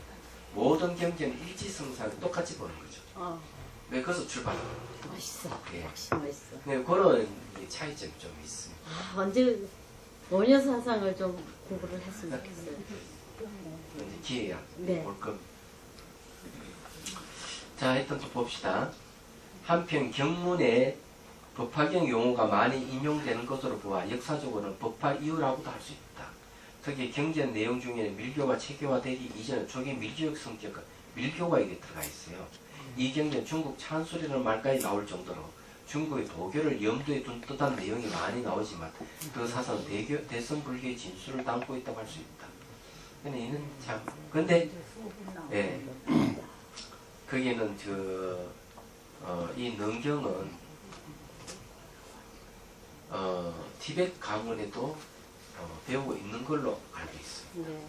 모든 경전 일지성사를 똑같이 보는 거죠. 왜 그것을 출발합니다. 멋있어. 예. 역시 멋있어. 네, 그런 차이점이 좀 있습니다. 언제 원효 사상을 좀 공부를 했으면 좋겠어요. 이제 기회야 네. 올 겁니다. 자, 일단 또 봅시다. 한편 경문에 법화경 용어가 많이 인용되는 것으로 보아 역사적으로는 법화 이유라고도 할 수 있다. 특히 경전 내용 중에는 밀교가 체계화되기 이전에 초기 밀교적 성격과 밀교가 이게 들어가 있어요. 이 경전 중국 찬술이라는 말까지 나올 정도로 중국의 도교를 염두에 둔 듯한 내용이 많이 나오지만 그 사상은 대성 불교의 진수를 담고 있다고 할 수 있다. 근데 이는 참 근데 거기에는 이 능경은 티베트 가문에도 배우고 있는 걸로 알고 있어요. 네.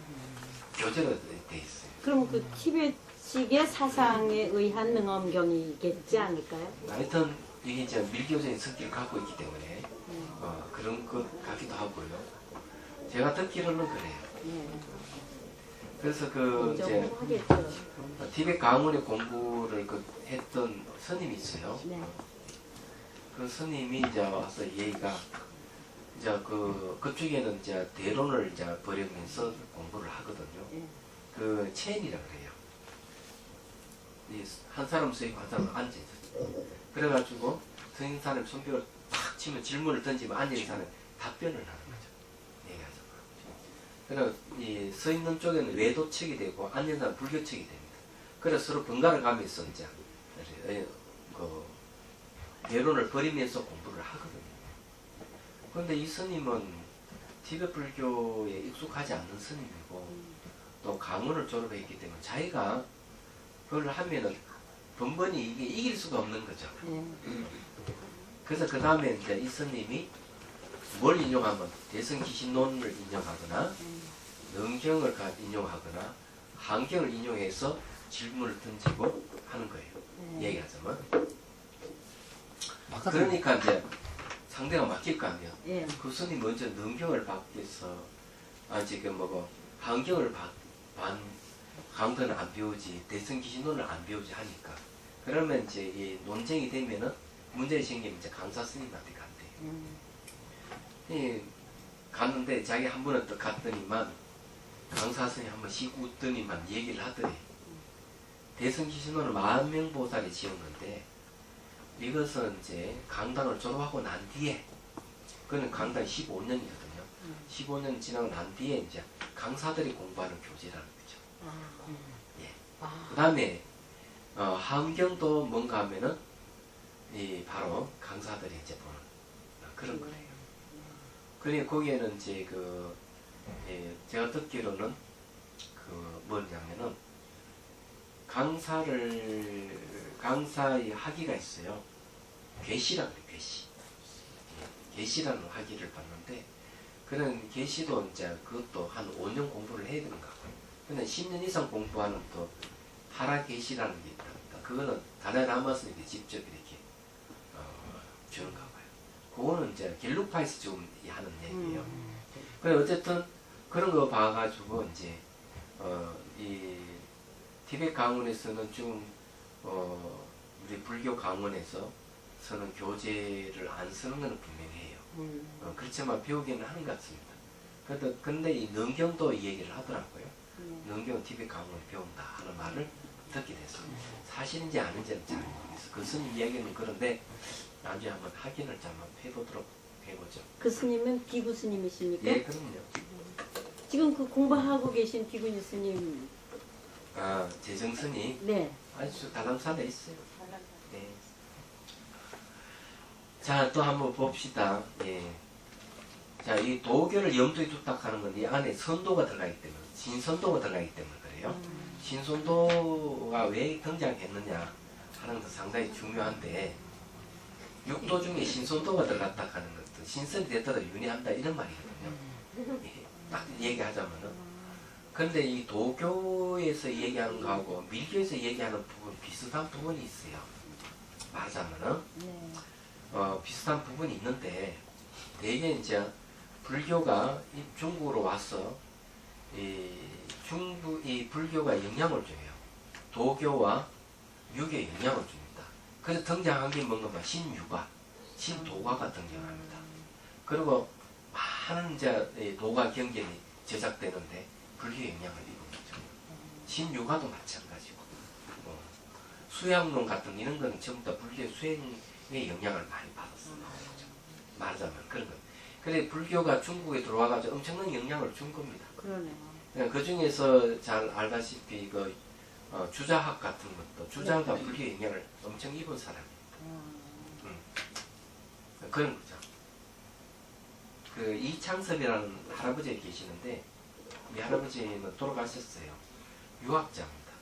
교재로 돼 있어요. 그럼 그 티베트식의 사상에 의한 능엄경이겠지 않을까요? 하여튼 이게 이제 밀교적인 성격을 갖고 있기 때문에 그런 것 같기도 하고요. 제가 듣기로는 그래요. 네. 그래서 그 이제 인정하겠죠. 티베트 가문의 공부를 했던 스님이 있어요. 네. 그 스님이 이제 와서 얘기가 이제 그쪽에는 이제 대론을 이제 벌이면서 공부를 하거든요. 네. 그 체인이라 그래요. 한 사람 서 있고 한 사람 앉아 있어요. 그래가지고 서 있는 사람이 손뼉을 탁 치면 질문을 던지면 앉아 있는 사람이 답변을 하는 거죠. 얘기하죠. 그래서 이 서 있는 쪽에는 외도 측이 되고 앉아 있는 사람은 불교 측이 됩니다. 그래서 서로 번갈아 가면서 이제 대론을 벌이면서 공부를 하거든요. 그런데 이 스님은 티베트 불교에 익숙하지 않는 스님이고 또 강원을 졸업했기 때문에 자기가 그걸 하면은 번번이 이게 이길 수가 없는 거죠. 네. 그래서 그 다음에 이제 이 스님이 뭘 인용하면 대성기신론을 인용하거나 능경을 인용하거나 한경을 인용해서 질문을 던지고 하는 거예요. 얘기하자면. 그러니까 이제 상대가 맡길 거 아니에요. 예. 그 스님 먼저 능경을 받겠어. 지금 한경을 강도는 안 배우지, 대승기신론을 안 배우지 하니까. 그러면 이제 이 논쟁이 되면은 문제가 생기면 이제 강사 스님한테 간대요. 이 갔는데 자기 한 번은 또 갔더니만 강사 스님 한번 쉬고 웃더니만 얘기를 하더래. 대승기신론을 만명보살이 지었는데 이것은 이제 강단을 졸업하고 난 뒤에, 그는 강단 15년이거든요. 15년 지나고 난 뒤에 이제 강사들이 공부하는 교재라는 거죠. 예. 그 다음에 함경도 뭔가 하면은 이 바로 강사들이 이제 보는 그런 거예요. 그러니까 거기에는 이제 제가 듣기로는 뭐냐면은 강사의 학위가 있어요. 괴시라는 거예요, 괴시. 괴시라는 학위를 받는데, 그런 괴시도 이제 그것도 한 5년 공부를 해야 되는가 봐요. 근데 10년 이상 공부하는 또 파라괴시라는 게 있답니다. 그거는 다나라마스님이 직접 이렇게 주는가 봐요. 그거는 이제 겔루파에서 지금 하는 얘기예요. 그래 어쨌든 그런 거 봐가지고 이제 이 티베트 강원에서는 지금 우리 불교 강원에서는 교재를 안 쓰는 건 분명해요. 그렇지만 배우기는 하는 것 같습니다. 근데 이 능경도 이 얘기를 하더라고요. 능경 티베트 강원을 배운다 하는 말을 듣게 됐습니다. 사실인지 아닌지는 잘 모르겠어요. 그 스님 이야기는 그런데 나중에 한번 확인을 좀 한번 해보죠. 그 스님은 비구 스님이십니까? 예, 그럼요. 지금 그 공부하고 계신 비구니 스님. 아, 재정선이 네. 아주 다람산에 있어요. 네. 자, 또 한번 봅시다. 예. 자, 이 도교를 염두에 두다 하는 건 이 안에 선도가 들어가기 때문에, 신선도가 들어가기 때문에 그래요. 신선도가 왜 등장했느냐 하는 건 상당히 중요한데, 육도 중에 신선도가 들어갔다 하는 것도 신선이 됐다고 윤회한다 이런 말이거든요. 예, 딱 얘기하자면은. 근데 이 도교에서 얘기하는 거하고 밀교에서 얘기하는 부분 비슷한 부분이 있어요. 말하자면은 비슷한 부분이 있는데, 대개 이제 불교가 중국으로 와서 이 불교가 영향을 줘요. 도교와 유교에 영향을 줍니다. 그래서 등장한 게 뭔가 신유가, 신도가가 등장합니다. 그리고 많은 이제 도가 경전이 제작되는데 불교의 영향을 입은 거죠. 신유가도 마찬가지고, 수양론 같은 이런 거는 전부 다 불교의 수행의 영향을 많이 받았어요. 말하자면 그런 거. 그래 불교가 중국에 들어와가지고 엄청난 영향을 준 겁니다. 그러네요. 그 중에서 잘 알다시피 주자학 같은 것도 주자가 불교의 영향을 엄청 입은 사람이에요. 그런 거죠. 그 이창섭이라는 할아버지가 계시는데 이 할아버지는 돌아가셨어요. 유학자입니다.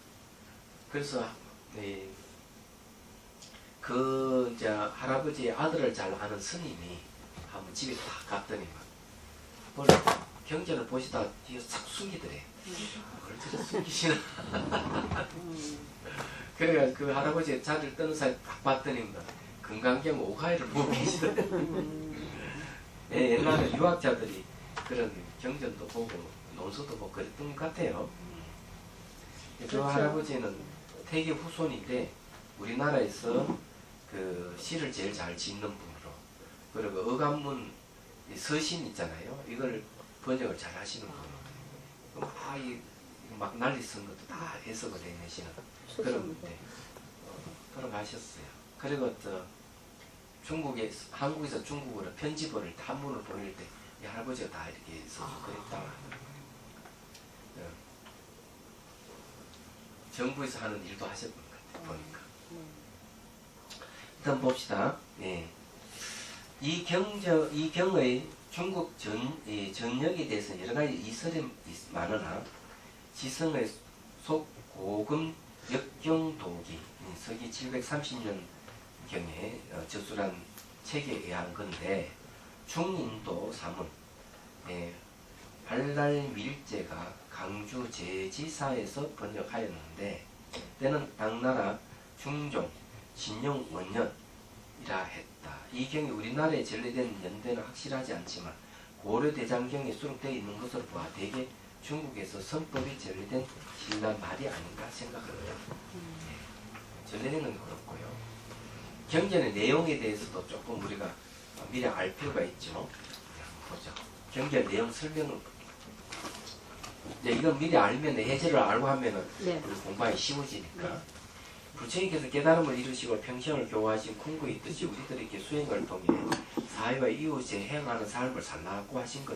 그래서 그 이제 할아버지의 아들을 잘 아는 스님이 한번 집에 딱 갔더니만 뭘 경전을 보시다가 뒤에 싹 숨기더래. 그걸 진짜 숨기시나. 그래가지고 그 할아버지의 자리를 떠는 사이 딱 봤더니 금강경 오가이를 보고 계시더래. 예, 옛날에 유학자들이 그런 경전도 보고 논서도 보고 그랬던 것 같아요. 그 그렇죠. 할아버지는 태계 후손인데 우리나라에서 그 시를 제일 잘 짓는 분으로, 그리고 어간문 서신 있잖아요. 이걸 번역을 잘 하시는 분으로 막 난리 쓴 것도 다 해석을 해내시는 그런 분인데 돌아가셨어요. 그리고 한국에서 중국으로 편집을 한문을 보낼 때 이 할아버지가 다 이렇게 써서 그랬다. 정부에서 하는 일도 하셨던 것 같아요. 보니까. 일단 봅시다. 예. 이 경의 중국 전역에 대해서 여러 가지 이설이 많으나 지성의 속고금 역경도기 서기 730년경에 저술한 책에 의한 건데, 중인도 사문 발랄밀제가 강주 제지사에서 번역하였는데, 때는 당나라 중종 신용 원년이라 했다. 이 경이 우리나라에 전래된 연대는 확실하지 않지만 고려대장경에 수록되어 있는 것으로 보아 대개 중국에서 선법이 전래된 신란 말이 아닌가 생각합니다. 전래된 건 그렇고요. 경전의 내용에 대해서도 조금 우리가 미리 알 필요가 있죠. 보죠. 경전 내용 설명을 이제 이건 미리 알면 해설을 알고 하면은 네. 우리 공부하기 쉬워지니까. 네. 부처님께서 깨달음을 이루시고 평생을 교화하신 궁구의 뜻이 우리들에게 수행을 통해 사회와 이웃에 행하는 삶을 살라고 하신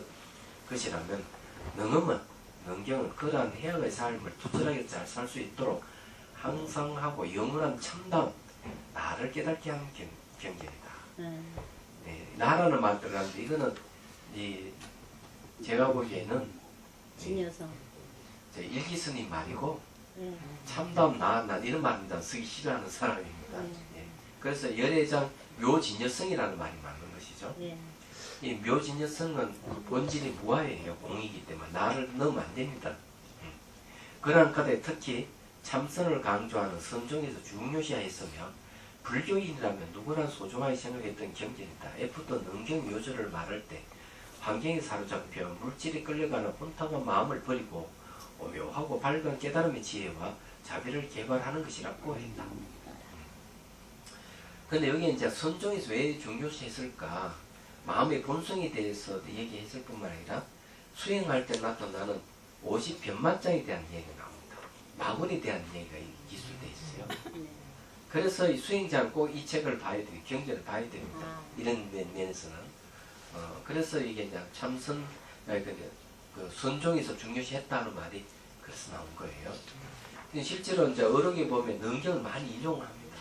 것이라면 능경은 그러한 해양의 삶을 투철하게 잘 살 수 있도록 항상 하고 영원한 참다운 나를 깨닫게 하는 경전이다. 네, 나라는 말 들어가는데 이거는 제가 보기에는 진여성. 일기 스님 말이고 네. 참다운 난 이런 말입니다. 쓰기 싫어하는 사람입니다. 예. 그래서 열애장 묘진여성이라는 말이 맞는 것이죠. 네. 이 묘진여성은 본질이 무아예요. 공이기 때문에 나를 넣으면 안 됩니다. 그러한 까닭에 특히 참선을 강조하는 선종에서 중요시하였으며 불교인이라면 누구나 소중하게 생각했던 경전이다. 애프터 능경 요절을 말할 때 환경에 사로잡혀 물질에 끌려가는 혼탁한 마음을 버리고 오묘하고 밝은 깨달음의 지혜와 자비를 개발하는 것이라고 했다. 근데 여기 이제 선종에서 왜 중요시했을까? 마음의 본성에 대해서 얘기했을 뿐만 아니라 수행할 때 나타나는 50변만장에 대한 얘기가 나옵니다. 마군에 대한 얘기가 기술되어 있어요. 그래서 이 수행자는 꼭 이 책을 봐야 돼요. 경전을 봐야 됩니다. 이런 면에서는. 그래서 이게 이제 참선, 그 선종에서 중요시했다는 말이 그래서 나온 거예요. 근데 실제로 이제 어록에 보면 능경을 많이 인용합니다.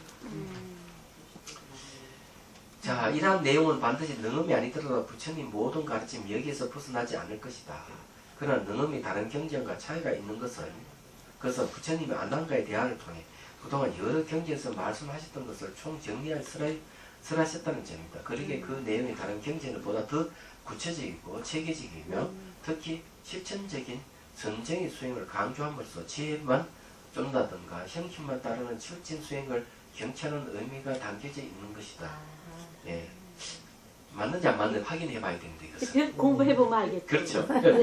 자, 이러한 내용은 반드시 능음이 아니더라도 부처님 모든 가르침 여기에서 벗어나지 않을 것이다. 그러나 능음이 다른 경전과 차이가 있는 것을 그래서 부처님의 안단과의 대화를 통해 그동안 여러 경전에서 말씀하셨던 것을 총정리할 설하셨다는 점입니다. 그러기에 그 내용이 다른 경전은 보다 더 구체적이고 체계적이며 특히 실천적인 선정의 수행을 강조함으로써 지혜만 쫀다든가 형식만 따르는 철진 수행을 경치하는 의미가 담겨져 있는 것이다. 예. 맞는지 안 맞는지 확인해 봐야 되는데 이것은. 공부해보면 알겠죠. 그렇죠.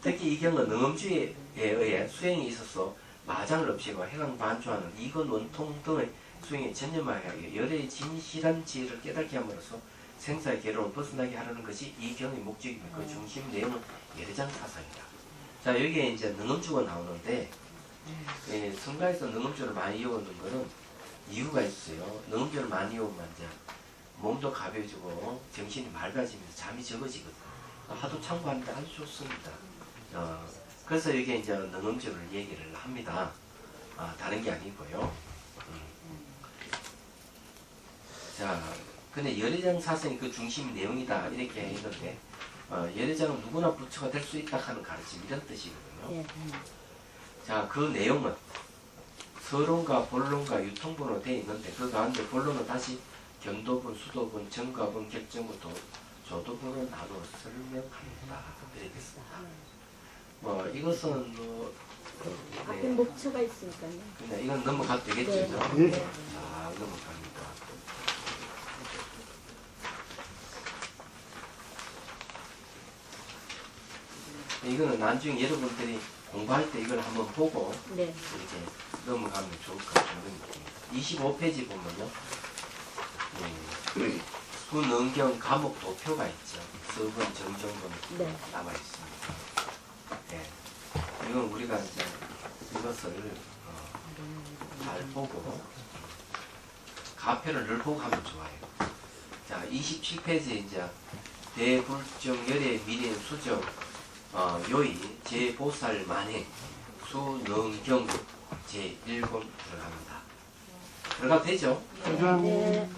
특히 이 경은 능엄주의에 의해 수행에 있어서 마장을 없이고 해강 반주하는 이건 원통 등의 수행에 전념하여 열의 진실한 지혜를 깨닫게 함으로써 생사의 괴로움을 벗어나게 하려는 것이 이 경의 목적이며 그 중심 내용은 열애장 사상이다. 자, 여기에 이제 능엄주가 나오는데 성가에서 능엄주를 많이 이용하는 거는 이유가 있어요. 능엄주를 많이 이용하면 이제 몸도 가벼워지고 정신이 맑아지면서 잠이 적어지거든. 하도 참고하는데 아주 좋습니다. 그래서 이게 이제 능엄주를 얘기를 합니다. 다른 게 아니고요. 자, 근데 열애장 사상이 그 중심 내용이다 이렇게 했는데 열애장은 누구나 부처가 될 수 있다 하는 가르침 이런 뜻이거든요. 자, 그 내용은 서론과 본론과 유통본으로 되어 있는데 그 가운데 본론은 다시 견도본, 수도본, 정가본, 객정본, 조도본으로 나누어 설명합니다. 그러겠습니다. 이것은 앞에 목표가 있으니까요. 근데 이건 넘어가도 되겠죠? 네. 네. 자, 넘어갑니다. 이거는 나중에 여러분들이 공부할 때 이걸 한번 보고 네. 이렇게 넘어가면 좋을 것 같은 느낌입니다. 25페이지 보면요. 수능경 과목 도표가 있죠. 서본, 정정본 네. 남아 있습니다. 네. 이건 우리가 이제 이것을 잘 보고 가표를 늘 보고 하면 좋아요. 자, 27페이지에 이제 대불정 열의 미래 수정 요의 제보살 만행 수능경 제1권 들어갑니다. 들어가도 되죠? 네.